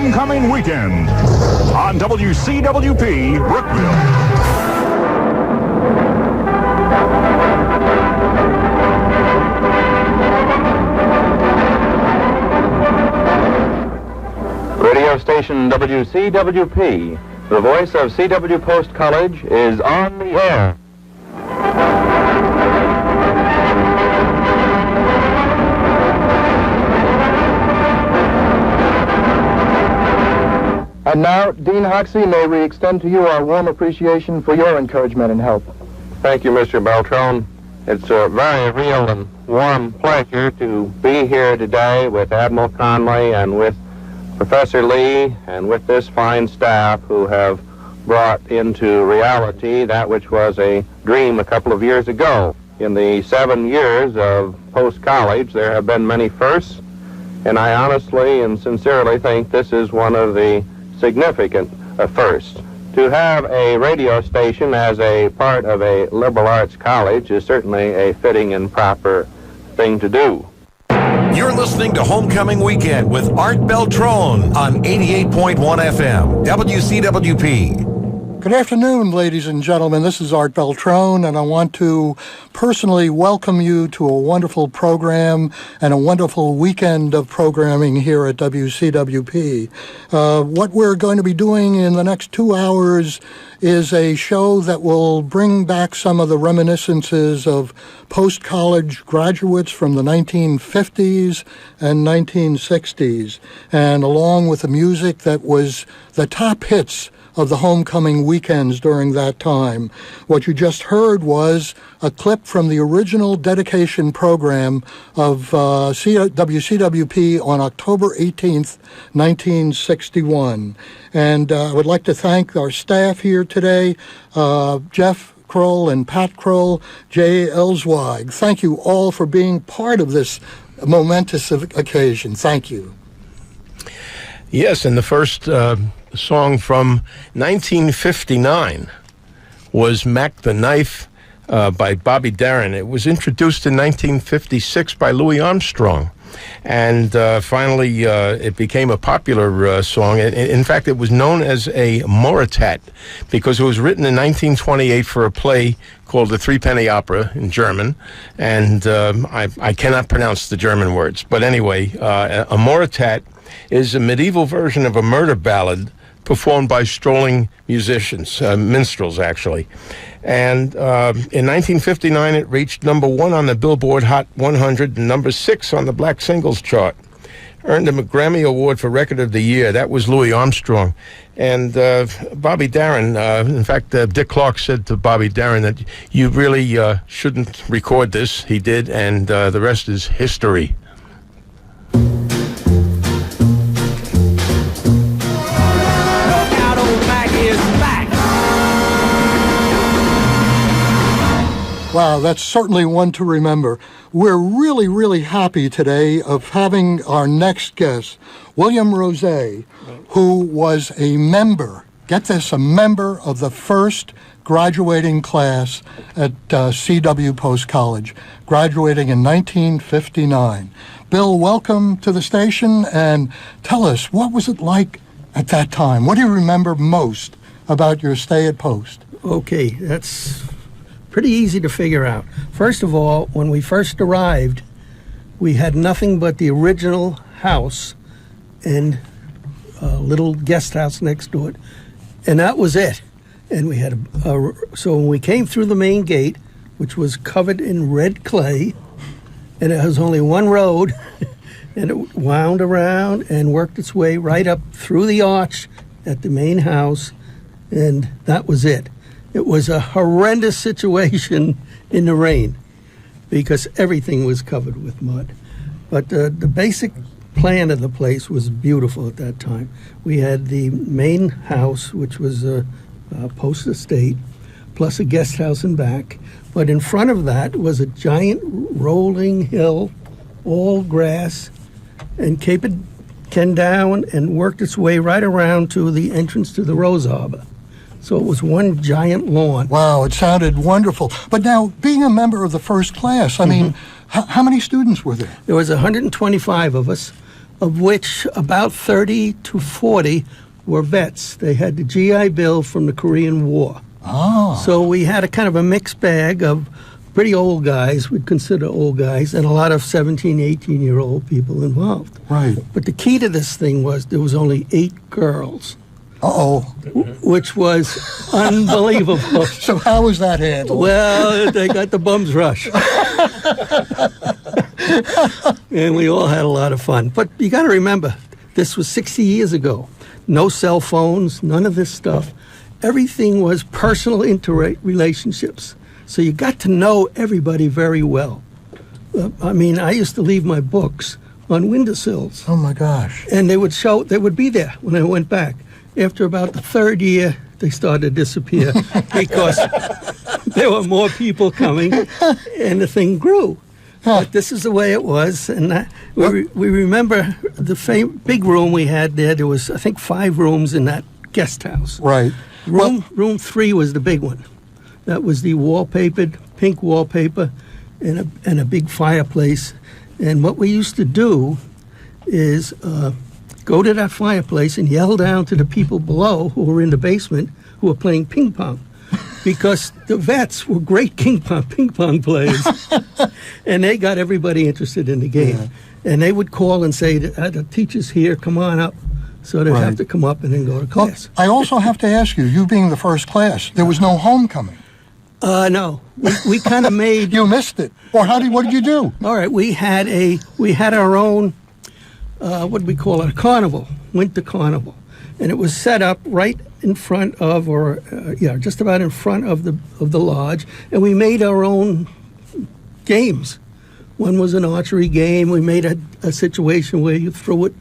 Homecoming Weekend on WCWP Brookville. Radio station WCWP, the voice of CW Post College, is on the air. And now, Dean Hoxie, may we extend to you our warm appreciation for your encouragement and help. Thank you, Mr. Beltrone. It's a very real and warm pleasure to be here today with Admiral Conley and with Professor Lee and with this fine staff who have brought into reality that which was a dream a couple of years ago. In the 7 years of post-college, there have been many firsts, and I honestly and sincerely think this is one of the significant firsts. To have a radio station as a part of a liberal arts college is certainly a fitting and proper thing to do. You're listening to Homecoming Weekend with Art Beltrone on 88.1 FM, WCWP. Good afternoon, ladies and gentlemen. This is Art Beltrone, and I want to personally welcome you to a wonderful program and a wonderful weekend of programming here at WCWP. What we're going to be doing in the next 2 hours is a show that will bring back some of the reminiscences of post-college graduates from the 1950s and 1960s, and along with the music that was the top hits of the homecoming weekends during that time. What you just heard was a clip from the original dedication program of WCWP on October 18th, 1961. And I would like to thank our staff here today, Jeff Kroll and Pat Kroll, Jay Elzweig. Thank you all for being part of this momentous occasion. Thank you. Yes, and the first song from 1959 was Mac the Knife by Bobby Darin. It was introduced in 1956 by Louis Armstrong. And finally, it became a popular song. In fact, it was known as a moritat because it was written in 1928 for a play called The Threepenny Opera in German. And I cannot pronounce the German words. But anyway, a moritat is a medieval version of a murder ballad performed by strolling musicians, minstrels, actually. And in 1959, it reached number 1 on the Billboard Hot 100 and number 6 on the Black Singles chart. Earned him a Grammy Award for Record of the Year. That was Louis Armstrong. And Bobby Darin, in fact, Dick Clark said to Bobby Darin that you really shouldn't record this. He did, and the rest is history. Wow, that's certainly one to remember. We're really, really happy today of having our next guest, William Rosé, who was a member, get this, a member of the first graduating class at CW Post College, graduating in 1959. Bill, welcome to the station, and tell us, what was it like at that time? What do you remember most about your stay at Post? Okay, that's pretty easy to figure out. First of all, when we first arrived, we had nothing but the original house and a little guest house next to it, and that was it. And we had so when we came through the main gate, which was covered in red clay, and it was only one road, and it wound around and worked its way right up through the arch at the main house, and that was it. It was a horrendous situation in the rain because everything was covered with mud. But the basic plan of the place was beautiful at that time. We had the main house, which was a post estate, plus a guest house in back. But in front of that was a giant rolling hill, all grass, and came down and worked its way right around to the entrance to the Rose Arbor. So it was one giant lawn. Wow, it sounded wonderful. But now, being a member of the first class, I mean, how many students were there? There was 125 of us. of which about 30 to 40 were vets. They had the GI Bill from the Korean War. Oh. So we had a kind of a mixed bag of pretty old guys, we'd consider old guys, and a lot of 17, 18-year-old people involved. Right. But the key to this thing was there was only 8 girls. Uh-oh. Which was unbelievable. So how was that handled? Well, they got the bums rush. And we all had a lot of fun. But you got to remember, this was 60 years ago. No cell phones, none of this stuff. Everything was personal interrelationships. So you got to know everybody very well. I mean, I used to leave my books on windowsills. Oh, my gosh. And they would be there when I went back. After about the 3rd year, they started to disappear because there were more people coming and the thing grew. But this is the way it was. And we remember the big room we had there. There was, I think, 5 rooms in that guest house. Right. Room 3 was the big one. That was the wallpapered, pink wallpaper, and a big fireplace. And what we used to do is go to that fireplace and yell down to the people below who were in the basement who were playing ping pong. Because the vets were great ping pong players. And they got everybody interested in the game. Yeah. And they would call and say, the teacher's here, come on up. So they'd have to come up and then go to class. Well, I also have to ask you being the first class, there was no homecoming. No, we kind of made. You missed it, or what did you do? All right, we had our own, what do we call it? A carnival, winter carnival, and it was set up right in front of, just about in front of the lodge, and we made our own games. One was an archery game. We made a situation where you threw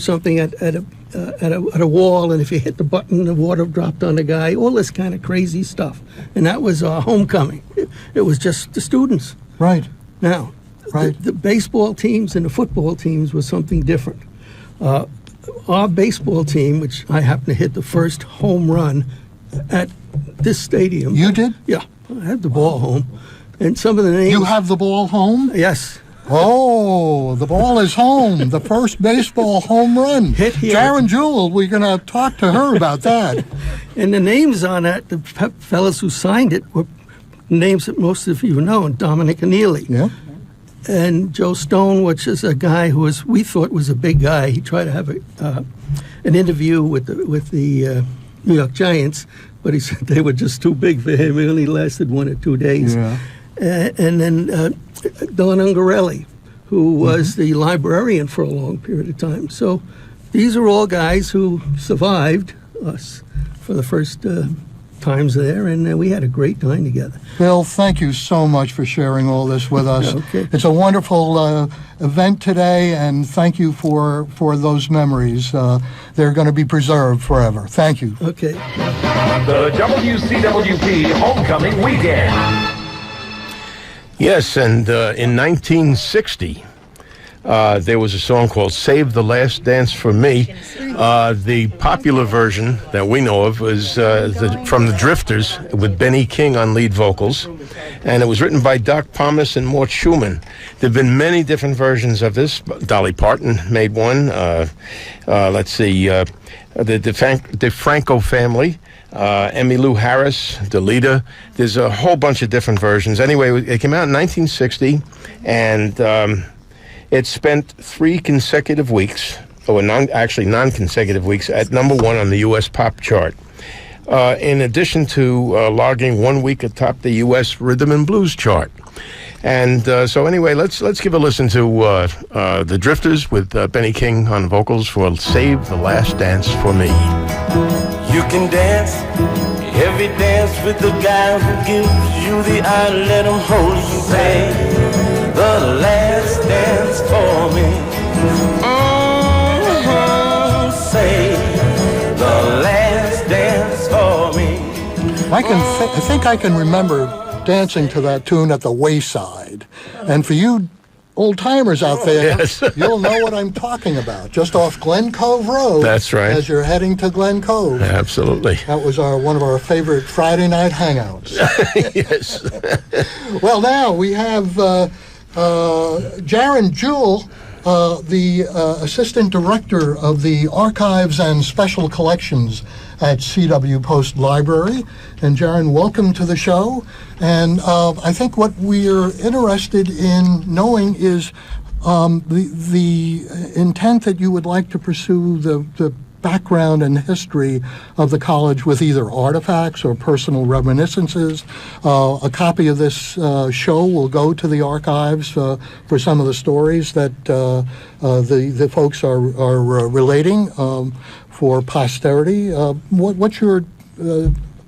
something at a wall, and if you hit the button, the water dropped on the guy. All this kind of crazy stuff, and that was our homecoming. It was just the students. Right. Now, the baseball teams and the football teams was something different. Our baseball team, which I happened to hit the first home run at this stadium. You did? Yeah, I had the ball home. And some of the names... You have the ball home? Yes. Oh, the ball is home. The first baseball home run. Hit here. Sharon Jewell, we're going to talk to her about that. And the names on that, the fellas who signed it, were names that most of you know, Dominic Annealy. Yeah. And Joe Stone, which is a guy who we thought was a big guy. He tried to have an interview with the New York Giants, but he said they were just too big for him. It only lasted 1 or 2 days. Yeah. And then Don Ungarelli, who was the librarian for a long period of time. So these are all guys who survived us for the first times there, and we had a great time together. Bill, thank you so much for sharing all this with us. Okay. It's a wonderful event today, and thank you for those memories. They're going to be preserved forever. Thank you. Okay. The WCWP Homecoming Weekend. Yes, and in 1960, there was a song called Save the Last Dance for Me. The popular version that we know of was from the Drifters with Benny King on lead vocals. And it was written by Doc Pomus and Mort Schumann. There have been many different versions of this. Dolly Parton made one. Let's see, the DeFranco family. Emmylou Harris, Delita. There's a whole bunch of different versions. Anyway, it came out in 1960, and it spent 3 consecutive weeks, non-consecutive weeks, at #1 on the U.S. pop chart. In addition to logging 1 week atop the U.S. rhythm and blues chart. And so anyway, let's give a listen to the Drifters with Benny King on vocals for Save the Last Dance for Me. You can dance, every dance with the guy who gives you the eye, let him hold you. Say the last dance for me. Say the last dance for me. I think I can remember dancing to that tune at the Wayside. And for you old-timers out there, yes. You'll know what I'm talking about. Just off Glen Cove Road. That's right. As you're heading to Glen Cove. Absolutely. That was one of our favorite Friday night hangouts. Yes. Well, now we have Sharon Jewell the Assistant Director of the Archives and Special Collections at CW Post Library. And Jaron, welcome to the show. And I think what we're interested in knowing is the intent that you would like to pursue the background and history of the college with either artifacts or personal reminiscences. A copy of this show will go to the archives for some of the stories that the folks are relating for posterity. What's your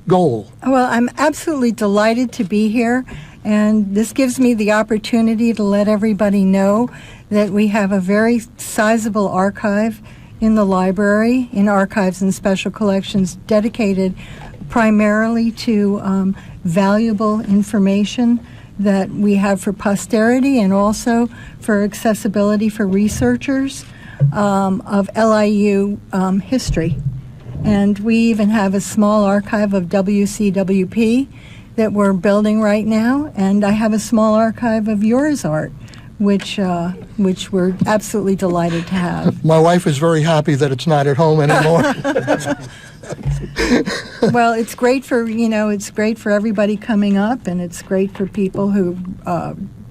goal? Well, I'm absolutely delighted to be here, and this gives me the opportunity to let everybody know that we have a very sizable archive in the library, in Archives and Special Collections, dedicated primarily to valuable information that we have for posterity and also for accessibility for researchers of LIU history. And we even have a small archive of WCWP that we're building right now, and I have a small archive of yours, Art, which we're absolutely delighted to have. My wife is very happy that it's not at home anymore. Well, it's great for it's great for everybody coming up, and it's great for people who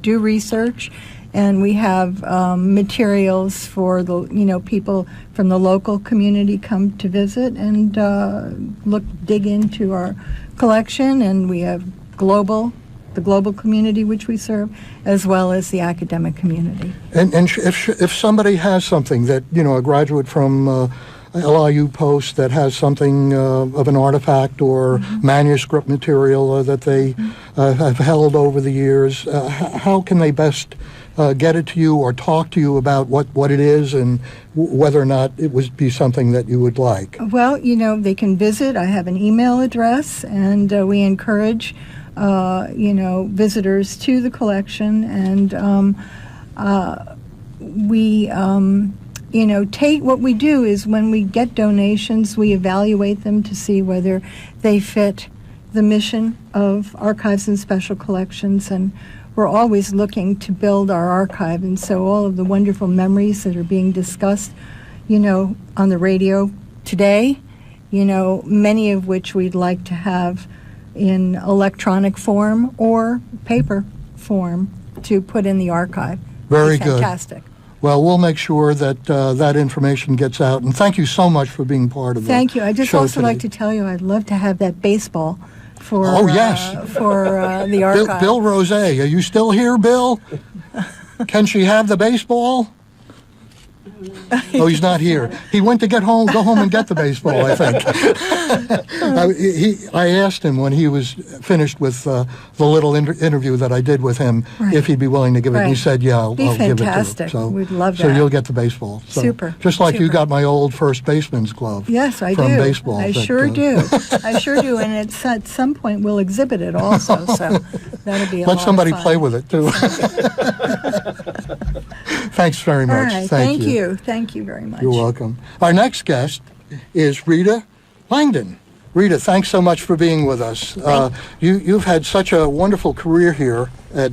do research. And we have materials for the people from the local community come to visit and dig into our collection, and we have the global community which we serve, as well as the academic community. And if somebody has something that, a graduate from LIU Post that has something of an artifact or manuscript material that they have held over the years, how can they best get it to you or talk to you about what it is and whether or not it would be something that you would like? Well, they can visit. I have an email address, and we encourage visitors to the collection, and we take what we do is when we get donations, we evaluate them to see whether they fit the mission of Archives and Special Collections, and we're always looking to build our archive. And so all of the wonderful memories that are being discussed, on the radio today, many of which we'd like to have in electronic form or paper form to put in the archive. Very good. Fantastic. Well, we'll make sure that that information gets out. And thank you so much for being part of the Thank you. I just show also today. like to tell you I'd love to have that baseball for for the archive. Bill Rose, are you still here, Bill? Can she have the baseball? Oh, he's not here. He went to go home and get the baseball, I think. I asked him when he was finished with the little interview that I did with him if he'd be willing to give it. And he said, yeah, I'll give it to him. Fantastic. We'd love that. So you'll get the baseball. So, Super. Just like you Super. got my old first baseman's glove. Yes, I from do. Baseball. I sure do. I sure do. And it's, at some point we'll exhibit it also. So that'll be a lot Let somebody of fun. play with it, too. Thanks very much. All right. Thank you. Thank you very much. You're welcome. Our next guest is Rita Langdon. Rita, thanks so much for being with us. You've had such a wonderful career here at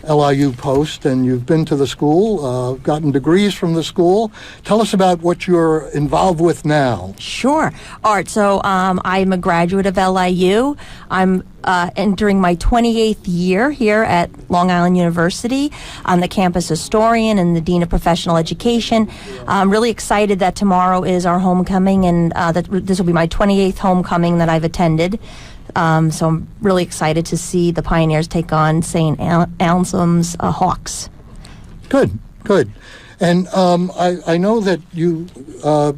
LIU Post, and you've been to the school, gotten degrees from the school. Tell us about what you're involved with now. Sure. Art, so I'm a graduate of LIU. I'm entering my 28th year here at Long Island University. I'm the campus historian and the Dean of Professional Education. I'm really excited that tomorrow is our homecoming, and that this will be my 28th homecoming that I've attended. So I'm really excited to see the Pioneers take on St. Anselm's Hawks. Good. And I know that you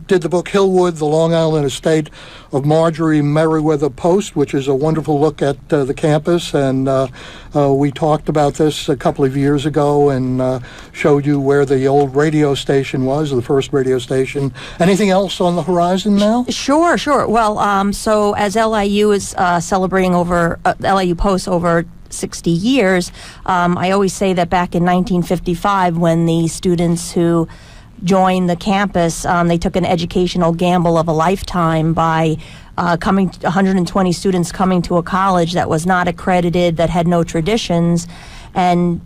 did the book Hillwood, the Long Island Estate of Marjorie Merriweather Post, which is a wonderful look at the campus. And we talked about this a couple of years ago and showed you where the old radio station was, the first radio station. Anything else on the horizon now? Sure. Well, so as LIU is celebrating over LIU Post over 60 years, I always say that back in 1955, when the students who joined the campus, they took an educational gamble of a lifetime by 120 students coming to a college that was not accredited, that had no traditions, and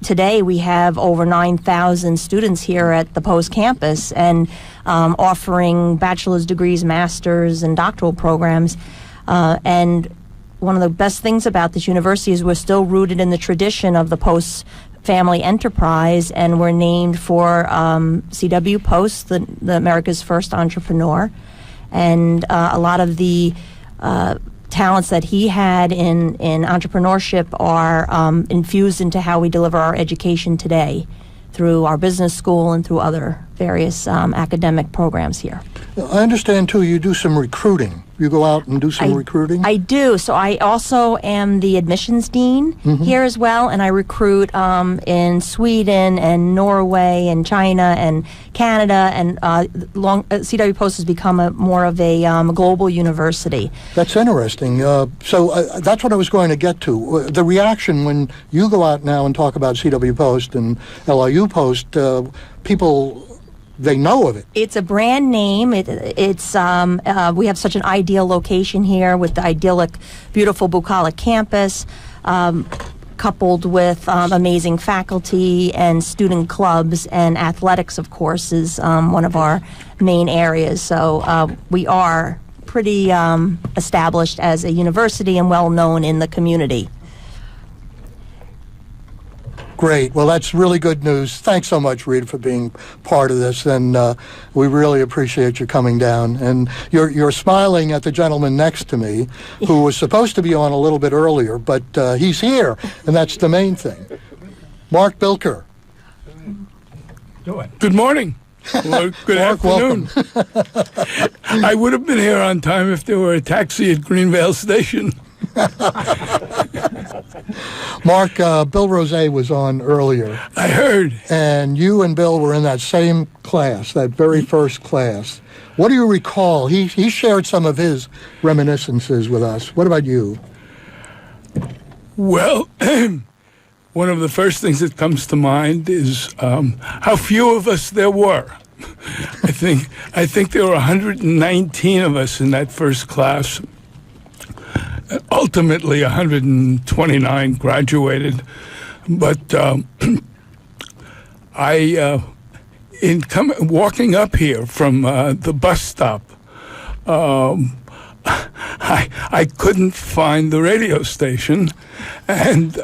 today we have over 9,000 students here at the Post campus, and offering bachelor's degrees, master's, and doctoral programs. And one of the best things about this university is we're still rooted in the tradition of the Post family enterprise, and we're named for CW Post, the America's first entrepreneur. And a lot of the talents that he had in entrepreneurship are infused into how we deliver our education today through our business school and through other various academic programs here. I understand, too, you do some recruiting. You go out and do some recruiting? I do. So I also am the admissions dean here as well, and I recruit in Sweden and Norway and China and Canada, and CW Post has become more of a global university. That's interesting. So that's what I was going to get to. The reaction when you go out now and talk about CW Post and LIU Post, people... they know of it. It's a brand name. It's we have such an ideal location here with the idyllic, beautiful bucolic campus, coupled with amazing faculty and student clubs, and athletics, of course, is one of our main areas. So we are pretty established as a university and well known in the community. Great. Well, that's really good news. Thanks so much, Rita, for being part of this, and we really appreciate you coming down. And you're smiling at the gentleman next to me, who was supposed to be on a little bit earlier, but he's here, and that's the main thing. Mark Bilker. Good morning. Well, good Mark, afternoon. I would have been here on time if there were a taxi at Greenvale Station. Mark, Bill Rose was on earlier. I heard. And you and Bill were in that same class, that very first class. What do you recall? He shared some of his reminiscences with us. What about you? Well, one of the first things that comes to mind is how few of us there were. I think there were 119 of us in that first class. Ultimately, 129 graduated, but walking up here from the bus stop, I couldn't find the radio station, and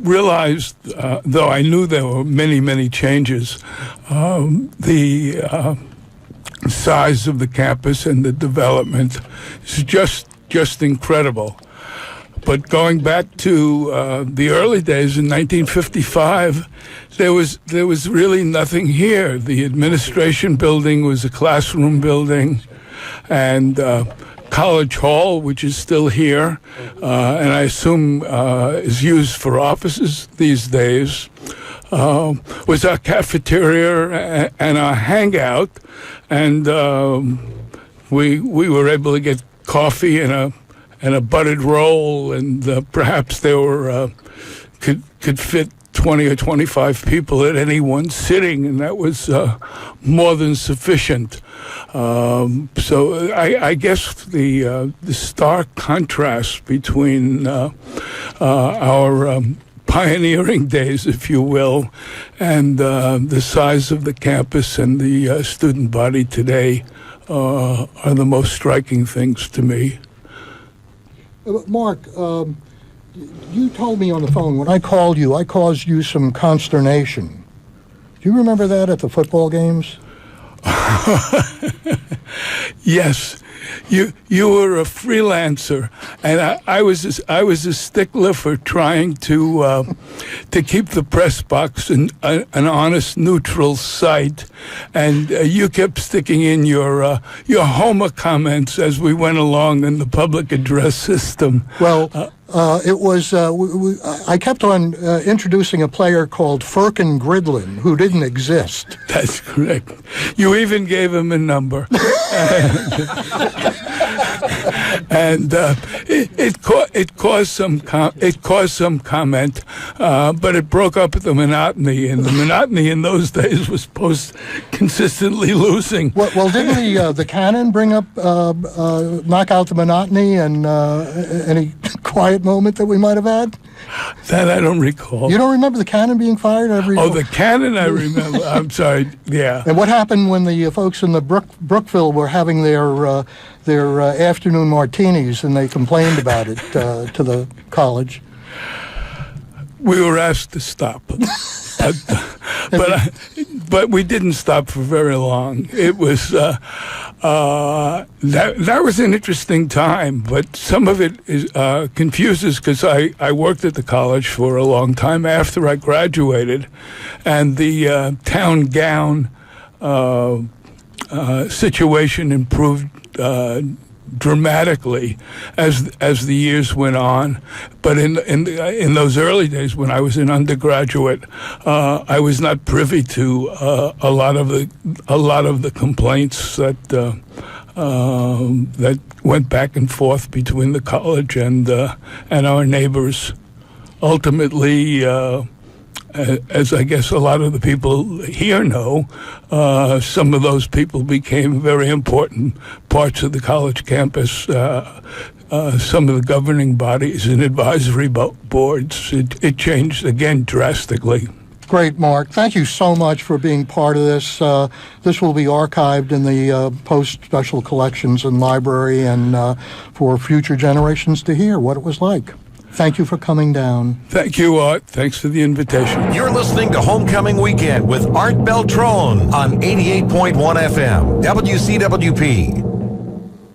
realized, though I knew there were many, many changes, the size of the campus and the development is just incredible. But going back to the early days in 1955, there was really nothing here. The administration building was a classroom building, and College Hall, which is still here, and I assume is used for offices these days, was our cafeteria and our hangout, and we were able to get coffee and a buttered roll, and perhaps there were could fit 20 or 25 people at any one sitting, and that was more than sufficient. So I guess the stark contrast between our pioneering days, if you will, and the size of the campus and the student body today are the most striking things to me. Mark, you told me on the phone when I called you, I caused you some consternation. Do you remember that at the football games? Yes, you were a freelancer, and I was a stickler for trying to keep the press box an honest, neutral site, and you kept sticking in your Homer comments as we went along in the public address system. Well, it was. I kept on introducing a player called Firkin Gridlin, who didn't exist. That's correct. You even gave him a number. And it caused some comment, but it broke up the monotony, and the monotony in those days was consistently losing. Well, didn't the cannon bring up knock out the monotony and any quiet moment that we might have had? That I don't recall. You don't remember the cannon being fired every? Oh, the cannon I remember. I'm sorry. Yeah. And what happened when the folks in the Brookville were having their afternoon martinis and they complained about it to the college? We were asked to stop. But we didn't stop for very long. It was that was an interesting time, but some of it is confuses because I worked at the college for a long time after I graduated, and the town gown situation improved dramatically as the years went on. But in those early days when I was an undergraduate, I was not privy to a lot of the complaints that went back and forth between the college and our neighbors. Ultimately, as I guess a lot of the people here know, some of those people became very important parts of the college campus. Some of the governing bodies and advisory boards. It changed again drastically. Great, Mark. Thank you so much for being part of this. This will be archived in the Post Special Collections and Library, and for future generations to hear what it was like. Thank you for coming down. Thank you, Art. Thanks for the invitation. You're listening to Homecoming Weekend with Art Beltrone on 88.1 FM, WCWP.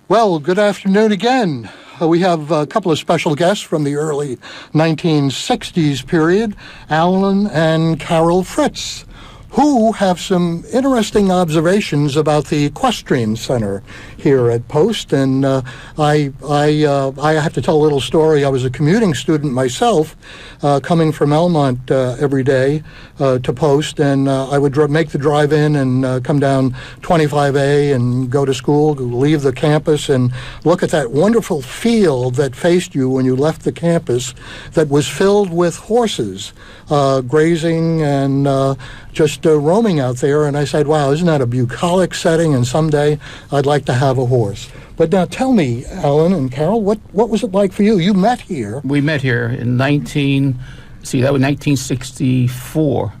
Well, good afternoon again. We have a couple of special guests from the early 1960s period, Alan and Carol Fritz, who have some interesting observations about the Equestrian Center here at Post. And I have to tell a little story. I was a commuting student myself, coming from Elmont every day to Post, and I would make the drive in and come down 25A and go to school, leave the campus, and look at that wonderful field that faced you when you left the campus that was filled with horses grazing and just roaming out there. And I said, wow, isn't that a bucolic setting? And someday I'd like to have a horse. But now tell me, Alan and Carol, what was it like for you? You met here. We met here in 1964.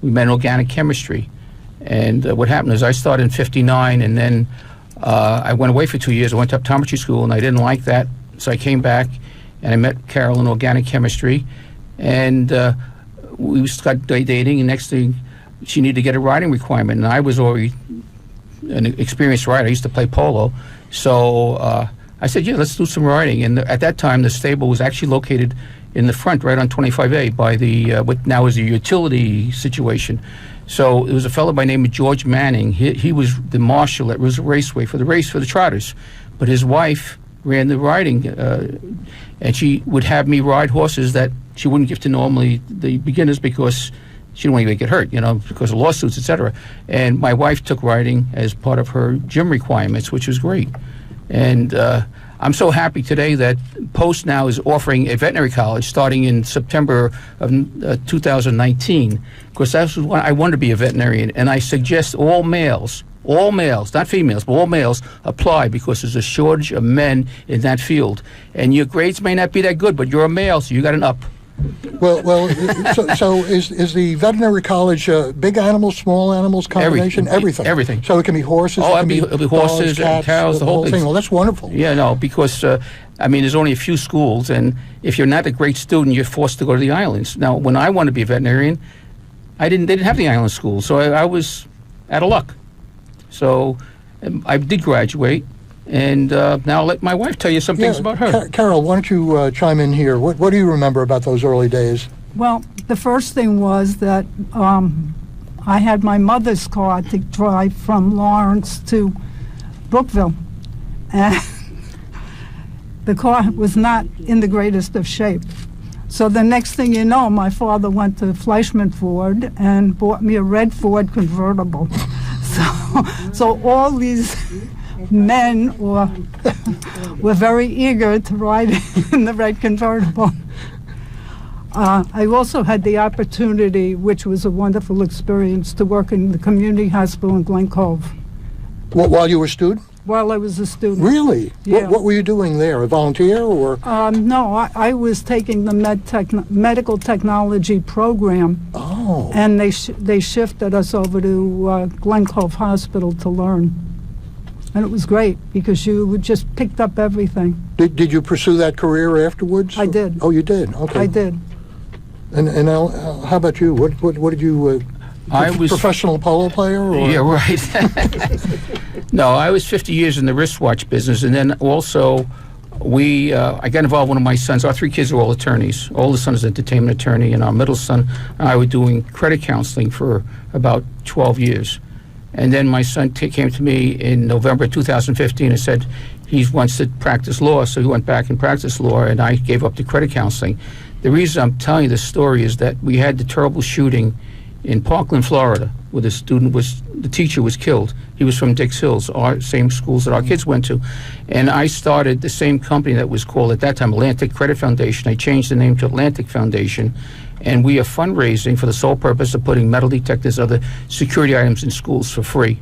We met in organic chemistry. And what happened is I started in 59, and then I went away for 2 years. I went to optometry school, and I didn't like that. So I came back, and I met Carol in organic chemistry. And we started dating, and next thing, she needed to get a riding requirement. And I was already an experienced rider. I used to play polo. So I said, yeah, let's do some riding. And at that time, the stable was actually located in the front, right on 25A, by the what now is a utility situation. So it was a fellow by the name of George Manning. He was the marshal at Roosevelt Raceway for the trotters. But his wife ran the riding, and she would have me ride horses that she wouldn't give to normally the beginners because she didn't want anybody to get hurt, because of lawsuits, etc. And my wife took riding as part of her gym requirements, which was great. And I'm so happy today that Post now is offering a veterinary college starting in September of 2019, because that's what I want to be a veterinarian. And I suggest all males, not females, but all males apply, because there's a shortage of men in that field. And your grades may not be that good, but you're a male, so you got an up. Well, so is the veterinary college big animals, small animals combination? Everything. So it can be horses. Oh, it'll be horses, dogs, cats, cows, the whole thing. Well, that's wonderful. Yeah, no, because there's only a few schools, and if you're not a great student, you're forced to go to the islands. Now, when I wanted to be a veterinarian, they didn't have the island schools, so I was out of luck. So I did graduate. And now I'll let my wife tell you some things about her. Carol, why don't you chime in here? What do you remember about those early days? Well, the first thing was that I had my mother's car to drive from Lawrence to Brookville. And the car was not in the greatest of shape. So the next thing you know, my father went to Fleischman Ford and bought me a red Ford convertible. So all these men were very eager to ride in the red convertible. I also had the opportunity, which was a wonderful experience, to work in the community hospital in Glen Cove. While you were a student? while I was a student. Really? Yeah. What were you doing there? A volunteer or? No, I was taking the medical technology program. Oh. And they shifted us over to Glen Cove Hospital to learn. And it was great because you just picked up everything. Did you pursue that career afterwards? I did. Oh, you did? Okay. I did. And Al, how about you? What did you... I was professional polo player? Or? Yeah, right. No, I was 50 years in the wristwatch business, and then also I got involved with one of my sons. Our 3 kids are all attorneys. Oldest son is an entertainment attorney, and our middle son and I were doing credit counseling for about 12 years. And then my son came to me in November 2015 and said he wants to practice law, so he went back and practiced law, and I gave up the credit counseling. The reason I'm telling you this story is that we had the terrible shooting in Parkland, Florida, where the teacher was killed. He was from Dix Hills, our same schools that our kids went to. And I started the same company that was called at that time Atlantic Credit Foundation. I changed the name to Atlantic Foundation. And we are fundraising for the sole purpose of putting metal detectors, other security items in schools for free.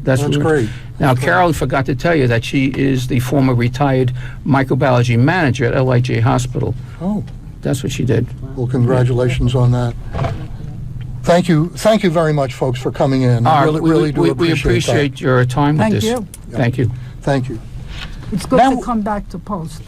That's great. Now, Carolyn forgot to tell you that she is the former retired microbiology manager at LIJ Hospital. Oh. That's what she did. Well, congratulations on that. Thank you very much, folks, for coming in. I really do appreciate We appreciate that. your time with this. Thank you. Thank you. Thank you. It's good to come back to Post.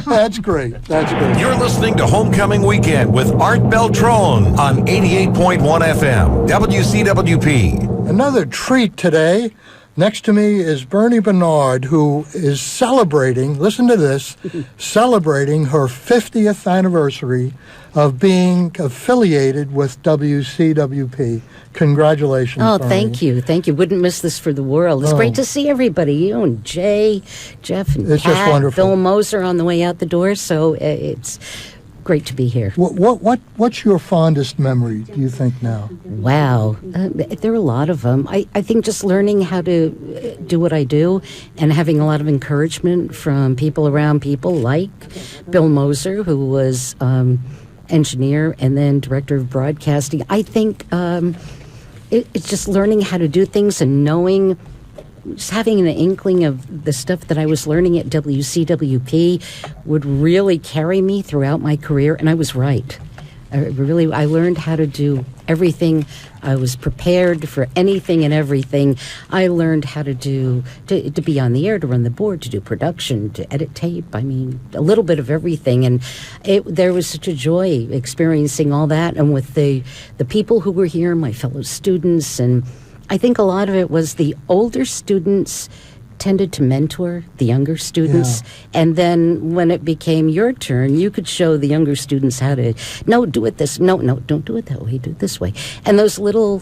That's great. That's great. You're listening to Homecoming Weekend with Art Beltrone on 88.1 FM, WCWP. Another treat today. Next to me is Bernie Bernard, who is celebrating, listen to this, celebrating her 50th anniversary of being affiliated with WCWP. Congratulations, Oh, Bernie. thank you. Thank you. Wouldn't miss this for the world. It's great to see everybody. You and Jay, Jeff, and It's Pat, just wonderful. Bill Moser on the way out the door, so it's great to be here. What's your fondest memory, do you think, now? Wow. There are a lot of them. I think just learning how to do what I do and having a lot of encouragement from people around people like Bill Moser, who was engineer and then director of broadcasting. I think it's just learning how to do things and knowing, just having an inkling of the stuff that I was learning at WCWP would really carry me throughout my career, and I was right. I learned how to do everything. I was prepared for anything and everything. I learned how to be on the air, to run the board, to do production, to edit tape. I mean, a little bit of everything. And there was such a joy experiencing all that. And with the people who were here, my fellow students, and I think a lot of it was the older students tended to mentor the younger students, and then when it became your turn, you could show the younger students how to, no, do it this, no, don't do it that way, do it this way. And those little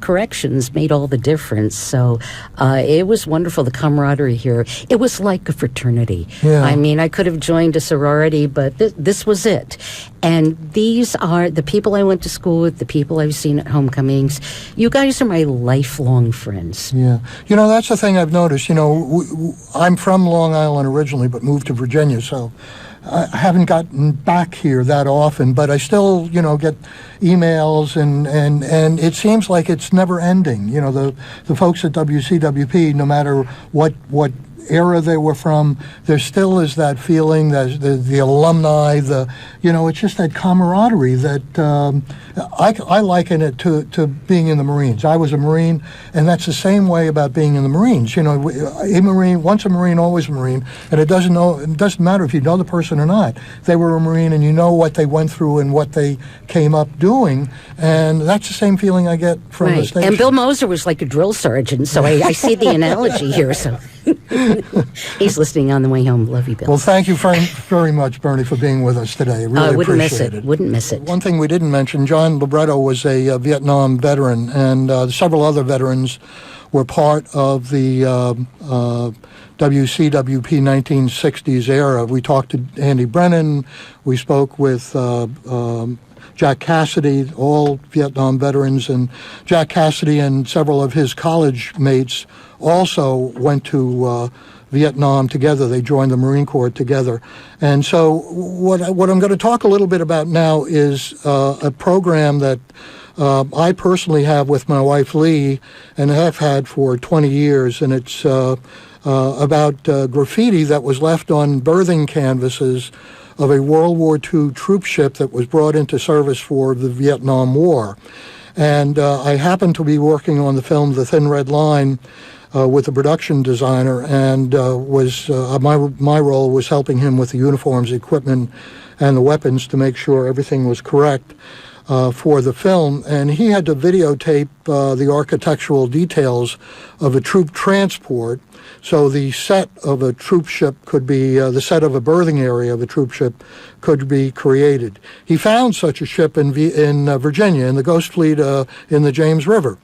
corrections made all the difference. So it was wonderful, the camaraderie here. It was like a fraternity. Yeah. I mean, I could have joined a sorority, but this was it. And these are the people I went to school with, the people I've seen at homecomings. You guys are my lifelong friends. Yeah. You know, that's the thing I've noticed. You know, I'm from Long Island originally, but moved to Virginia, so I haven't gotten back here that often, but I still, get emails, and it seems like it's never ending. You know, the folks at WCWP, no matter what era they were from, there still is that feeling, the alumni, it's just that camaraderie that I liken it to being in the Marines. I was a Marine, and that's the same way about being in the Marines. You know, a Marine, once a Marine, always a Marine, and it doesn't matter if you know the person or not. They were a Marine, and you know what they went through and what they came up doing, and that's the same feeling I get from the station. And Bill Moser was like a drill sergeant, so I see the analogy here. So he's listening on the way home. Love you, Bill. Well, thank you very much, Bernie, for being with us today. Really wouldn't miss appreciate it. Wouldn't miss it. One thing we didn't mention, John Libretto was a Vietnam veteran, and several other veterans were part of the WCWP 1960s era. We talked to Andy Brennan. We spoke with Jack Cassidy, all Vietnam veterans, and Jack Cassidy and several of his college mates also went to Vietnam together. They joined the Marine Corps together. And so what I'm going to talk a little bit about now is a program that I personally have with my wife Lee, and have had for 20 years, and it's about graffiti that was left on berthing canvases of a World War II troop ship that was brought into service for the Vietnam War. And I happened to be working on the film The Thin Red Line with a production designer, and my role was helping him with the uniforms, equipment, and the weapons to make sure everything was correct for the film. And he had to videotape the architectural details of a troop transport. So the set of a troop ship could be, the set of a berthing area of a troop ship could be created. He found such a ship in Virginia, in the Ghost Fleet in the James River.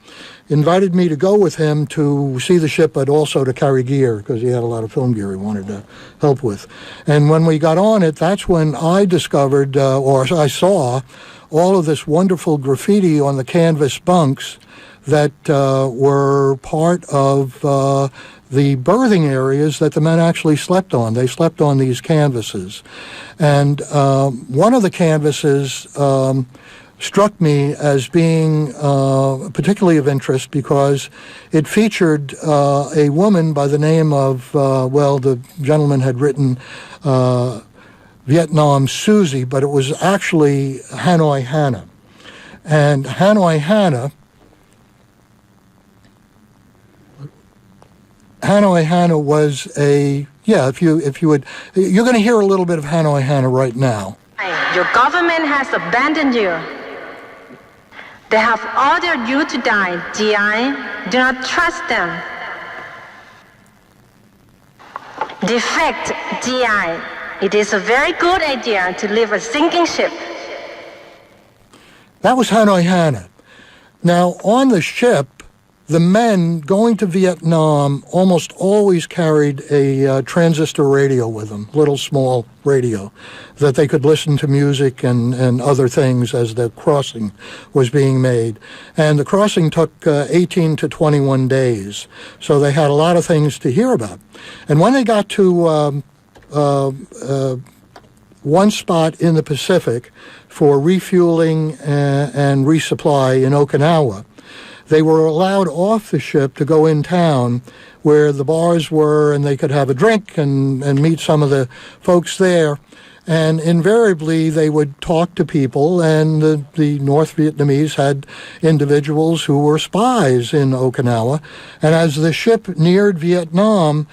Invited me to go with him to see the ship, but also to carry gear, because he had a lot of film gear he wanted to help with. And when we got on it, that's when I discovered, or I saw, all of this wonderful graffiti on the canvas bunks that were part of the berthing areas that the men actually slept on. They slept on these canvases. And one of the canvases struck me as being particularly of interest because it featured a woman by the name of, the gentleman had written Vietnam Susie, but it was actually Hanoi Hannah. And Hanoi Hannah was if you would, you're going to hear a little bit of Hanoi Hannah right now. Your government has abandoned you. They have ordered you to die, GI. Do not trust them. Defect, GI. It is a very good idea to leave a sinking ship. That was Hanoi Hannah. Now, on the ship, the men going to Vietnam almost always carried a transistor radio with them, little small radio, that they could listen to music and other things as the crossing was being made. And the crossing took 18 to 21 days, so they had a lot of things to hear about. And when they got to one spot in the Pacific for refueling and resupply in Okinawa, they were allowed off the ship to go in town where the bars were, and they could have a drink and meet some of the folks there. And invariably, they would talk to people, and the North Vietnamese had individuals who were spies in Okinawa. And as the ship neared Vietnam,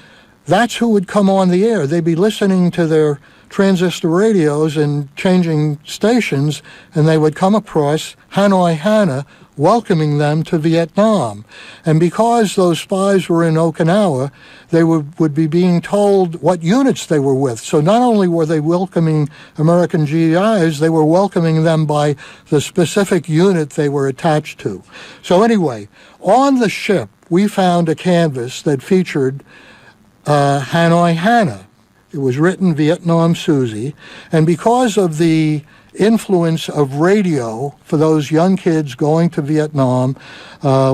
that's who would come on the air. They'd be listening to their transistor radios and changing stations, and they would come across Hanoi Hannah welcoming them to Vietnam. And because those spies were in Okinawa, they would be being told what units they were with. So not only were they welcoming American GIs, they were welcoming them by the specific unit they were attached to. So anyway, on the ship, we found a canvas that featured Hanoi Hannah. It was written Vietnam Susie, and because of the influence of radio for those young kids going to Vietnam,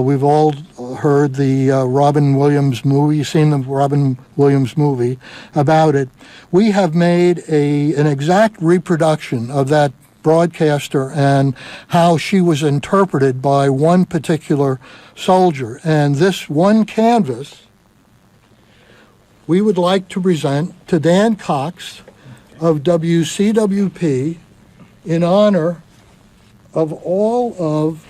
we've all heard the Robin Williams movie, seen the Robin Williams movie about it. We have made an exact reproduction of that broadcaster and how she was interpreted by one particular soldier. And this one canvas we would like to present to Dan Cox of WCWP in honor of all of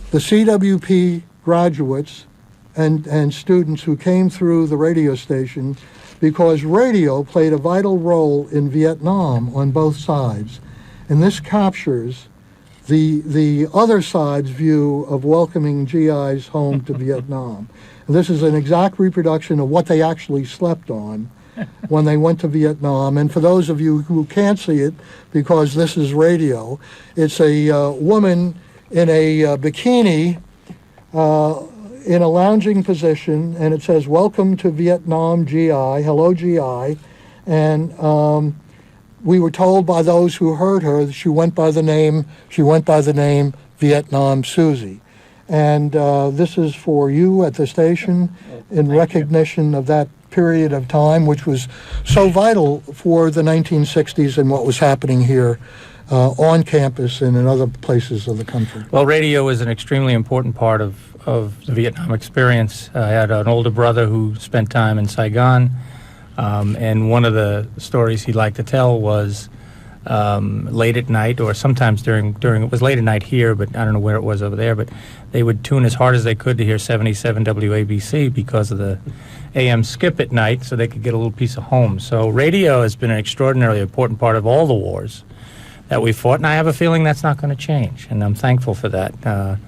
the CWP graduates and students who came through the radio station, because radio played a vital role in Vietnam on both sides. And this captures the other side's view of welcoming GIs home to Vietnam. And this is an exact reproduction of what they actually slept on when they went to Vietnam. And for those of you who can't see it, because this is radio, it's a woman in a bikini in a lounging position, and it says, "Welcome to Vietnam, GI, hello, GI." And we were told by those who heard her that she went by the name Vietnam Susie. And this is for you at the station in recognition of that period of time, which was so vital for the 1960s and what was happening here on campus and in other places of the country? Well, radio is an extremely important part of the Vietnam experience. I had an older brother who spent time in Saigon, and one of the stories he liked to tell was late at night, or sometimes during it was late at night here, but I don't know where it was over there, but they would tune as hard as they could to hear 77 WABC because of the AM skip at night, so they could get a little piece of home. So radio has been an extraordinarily important part of all the wars that we fought, and I have a feeling that's not going to change, and I'm thankful for that.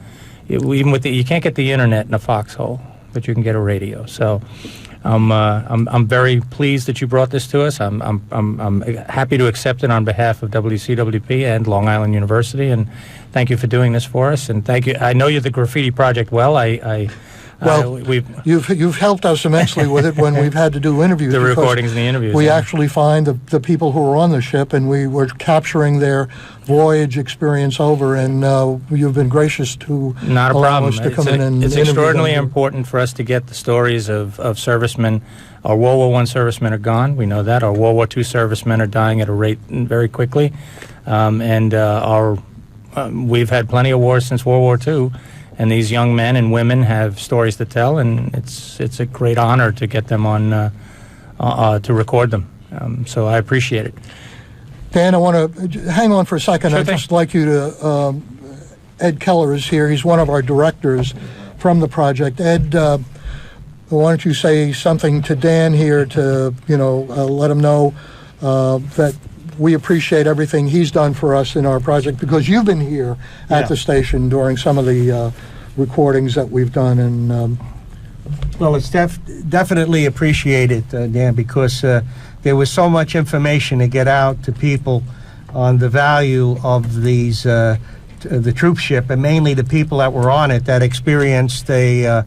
Even with you can't get the internet in a foxhole, but you can get a radio. So I'm very pleased that you brought this to us. I'm happy to accept it on behalf of WCWP and Long Island University, and thank you for doing this for us. And thank you. I know you're the Graffiti Project well. You've helped us immensely with it when we've had to do interviews. The recordings and the interviews. We actually find the people who were on the ship, and we were capturing their voyage experience over, and you've been gracious to not a allow problem. us to come in and it's interview extraordinarily them. important for us to get the stories of servicemen. Our World War I servicemen are gone. We know that. Our World War II servicemen are dying at a rate very quickly, we've had plenty of wars since World War II. And these young men and women have stories to tell, and it's a great honor to get them on, to record them. So I appreciate it. Dan, I want to hang on for a second. Sure I'd thing. just like you to, Ed Keller is here. He's one of our directors from the project. Ed, why don't you say something to Dan here to, let him know that we appreciate everything he's done for us in our project, because you've been here at the station during some of the recordings that we've done. And well, it's definitely appreciated, Dan, because there was so much information to get out to people on the value of these the troop ship, and mainly the people that were on it that experienced a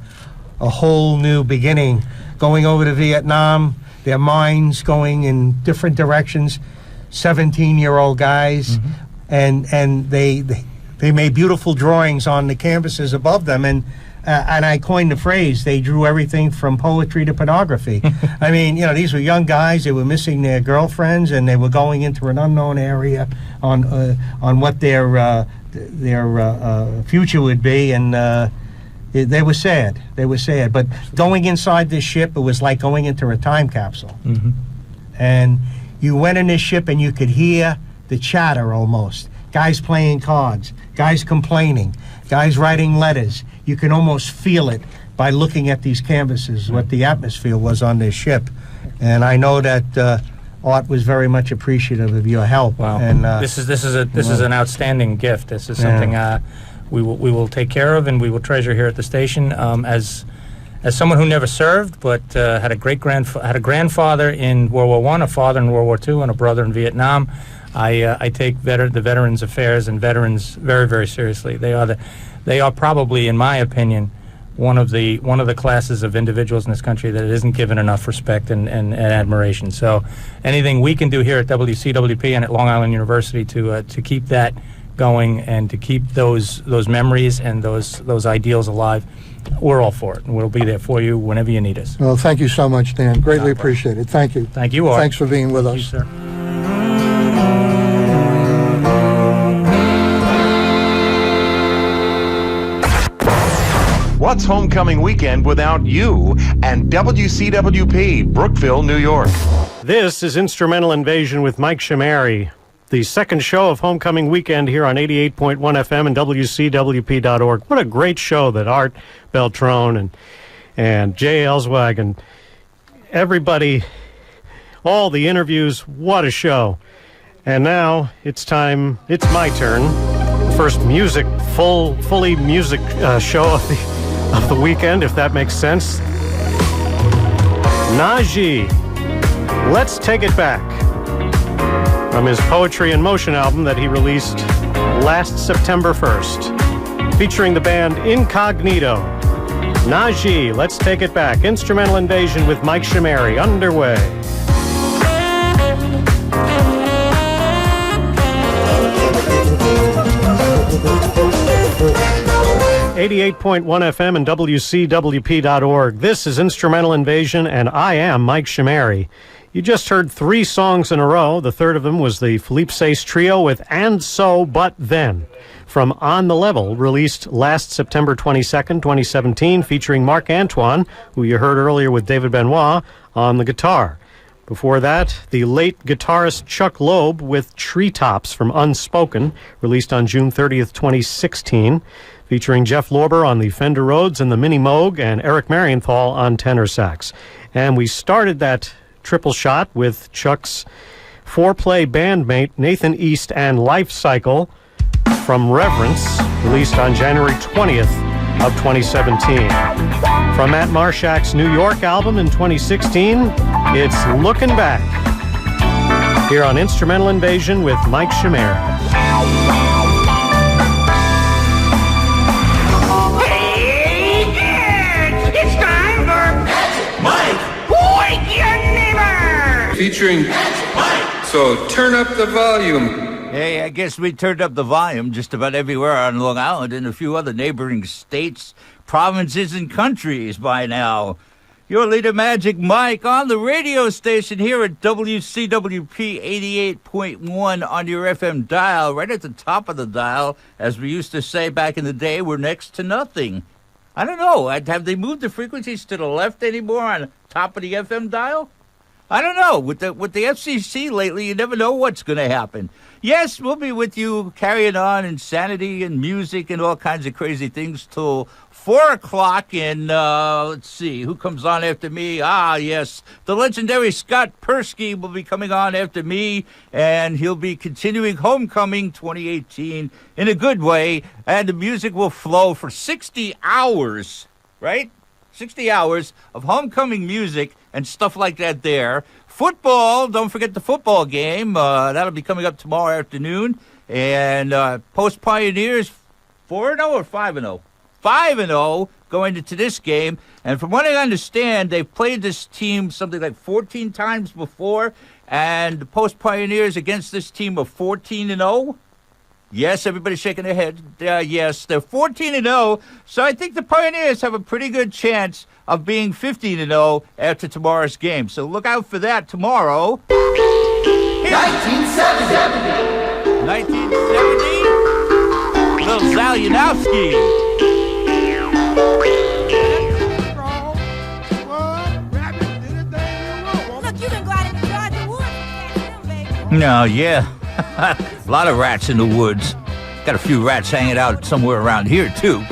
whole new beginning, going over to Vietnam, their minds going in different directions. 17-year-old guys, and they made beautiful drawings on the canvases above them, and I coined the phrase, they drew everything from poetry to pornography. I mean, these were young guys, they were missing their girlfriends, and they were going into an unknown area on what their future would be, and they were sad. But going inside this ship, it was like going into a time capsule. And you went in this ship and you could hear the chatter almost. Guys playing cards, guys complaining, guys writing letters. You can almost feel it by looking at these canvases, what the atmosphere was on this ship. And I know that Art was very much appreciative of your help. Wow. And this is an outstanding gift. This is something we will take care of and we will treasure here at the station. As someone who never served, but had a grandfather in World War I, a father in World War II, and a brother in Vietnam, I take the Veterans Affairs and veterans very, very seriously. They are probably, in my opinion, one of the classes of individuals in this country that isn't given enough respect and admiration. So, anything we can do here at WCWP and at Long Island University to keep that going and to keep those memories and those ideals alive, we're all for it, and we'll be there for you whenever you need us. well, thank you so much, Dan. Greatly appreciated. Thank you. Thank you, Art. Thanks for being with us. You, sir. What's homecoming weekend without you and WCWP, Brookville, New York? This is Instrumental Invasion with Mike Chimeri, the second show of Homecoming Weekend here on 88.1 FM and WCWP.org. What a great show that Art Beltrone and Jay Elzweig and everybody, all the interviews, what a show. And now it's my turn. First fully music show of the weekend, if that makes sense. Najee, Let's Take It Back, from his Poetry in Motion album that he released last September 1st, featuring the band Incognito. Najee, Let's Take It Back, Instrumental Invasion with Mike Chimeri, underway. 88.1 FM and WCWP.org. This is Instrumental Invasion, and I am Mike Chimeri. You just heard 3 songs in a row. The third of them was the Philippe Sace Trio with And So But Then from On the Level, released last September 22nd, 2017, featuring Marc Antoine, who you heard earlier with David Benoit on the guitar. Before that, the late guitarist Chuck Loeb with Treetops from Unspoken, released on June 30th, 2016, featuring Jeff Lorber on the Fender Rhodes and the Mini Moog, and Eric Marienthal on tenor sax. And we started that triple shot with Chuck's 4-play bandmate Nathan East and Life Cycle from Reverence, released on January 20th of 2017. From Matt Marshak's New York album in 2016, it's Looking Back. Here on Instrumental Invasion with Mike Chimeri. It's time for Magick Mike Wake Your Neighbor! Featuring Mike. So turn up the volume. Hey, I guess we turned up the volume just about everywhere on Long Island and a few other neighboring states, provinces, and countries by now. Your leader, Magick Mike, on the radio station here at WCWP 88.1 on your FM dial, right at the top of the dial. As we used to say back in the day, we're next to nothing. I don't know. Have they moved the frequencies to the left anymore on top of the FM dial? I don't know. With the FCC lately, you never know what's going to happen. Yes, we'll be with you carrying on insanity and music and all kinds of crazy things till 4 o'clock. And let's see, who comes on after me? Ah, yes, the legendary Scott Persky will be coming on after me, and he'll be continuing Homecoming 2018 in a good way. And the music will flow for 60 hours, right? 60 hours of homecoming music and stuff like that there. Football, don't forget the football game. That'll be coming up tomorrow afternoon. And Post Pioneers, 4-0 or 5-0? 5-0 going into this game. And from what I understand, they've played this team something like 14 times before. And the Post Pioneers against this team are 14-0. Yes, everybody's shaking their head. Yes, they're 14-0, so I think the Pioneers have a pretty good chance of being 15-0 after tomorrow's game. So look out for that tomorrow. 1970. 1970. Little Zalyanowski. Look, you can go out and drive the woods and catch them, baby. No, yeah. A lot of rats in the woods. Got a few rats hanging out somewhere around here, too.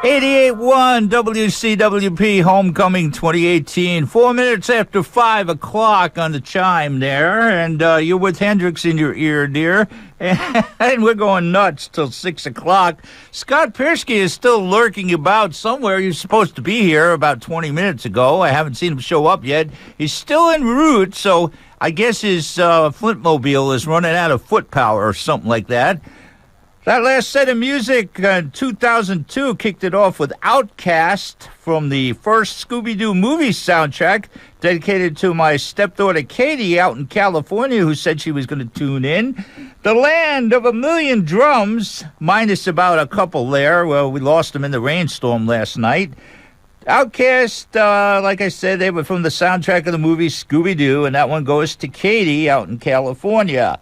88.1 WCWP Homecoming 2018. 4 minutes after 5 o'clock on the chime there. And you're with Hendrix in your ear, dear. And we're going nuts till 6 o'clock. Scott Persky is still lurking about somewhere. He was supposed to be here about 20 minutes ago. I haven't seen him show up yet. He's still en route, so I guess his Flintmobile is running out of foot power or something like that. That last set of music, 2002, kicked it off with Outcast from the first Scooby-Doo movie soundtrack, dedicated to my stepdaughter Katie out in California, who said she was going to tune in. The Land of a Million Drums, minus about a couple there. Well, we lost them in the rainstorm last night. Outcast, like I said, they were from the soundtrack of the movie Scooby-Doo, and that one goes to Katie out in California.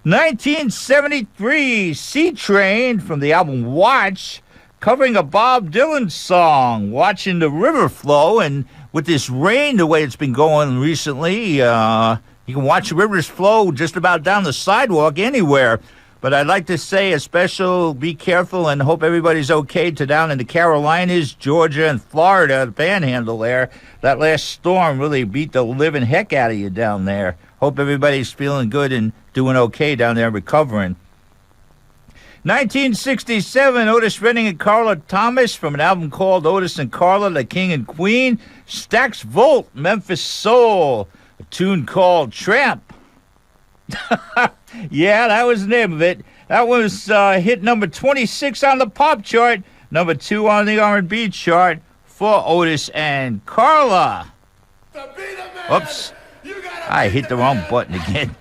1973, Sea Train from the album Watch, covering a Bob Dylan song, Watching the River Flow. And with this rain, the way it's been going recently, you can watch the rivers flow just about down the sidewalk anywhere. But I'd like to say a special be careful and hope everybody's okay to down in the Carolinas, Georgia, and Florida, the panhandle there. That last storm really beat the living heck out of you down there. Hope everybody's feeling good and doing okay down there, recovering. 1967, Otis Redding and Carla Thomas from an album called Otis and Carla, the King and Queen. Stax Volt, Memphis Soul, a tune called Tramp. Yeah, that was the name of it. That was hit number 26 on the pop chart, number 2 on the R&B chart for Otis and Carla. Oops. I hit the wrong button again.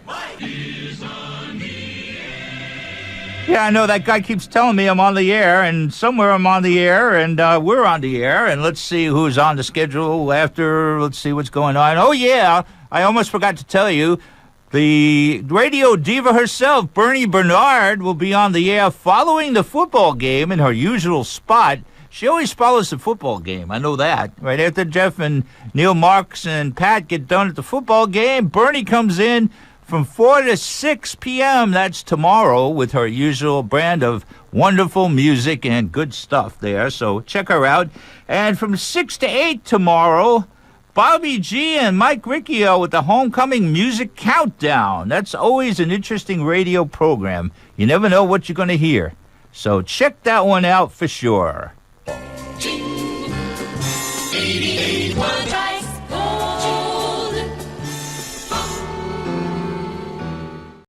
Yeah, I know that guy keeps telling me I'm on the air, and somewhere I'm on the air, and we're on the air, and let's see who's on the schedule after. Let's see what's going on. Oh, yeah, I almost forgot to tell you. The radio diva herself, Bernie Bernard, will be on the air following the football game in her usual spot. She always follows the football game. I know that. Right after Jeff and Neil Marks and Pat get done at the football game, Bernie comes in from 4 to 6 p.m. That's tomorrow with her usual brand of wonderful music and good stuff there. So check her out. And from 6 to 8 tomorrow, Bobby G and Mike Riccio with the Homecoming Music Countdown. That's always an interesting radio program. You never know what you're going to hear. So check that one out for sure. 88.1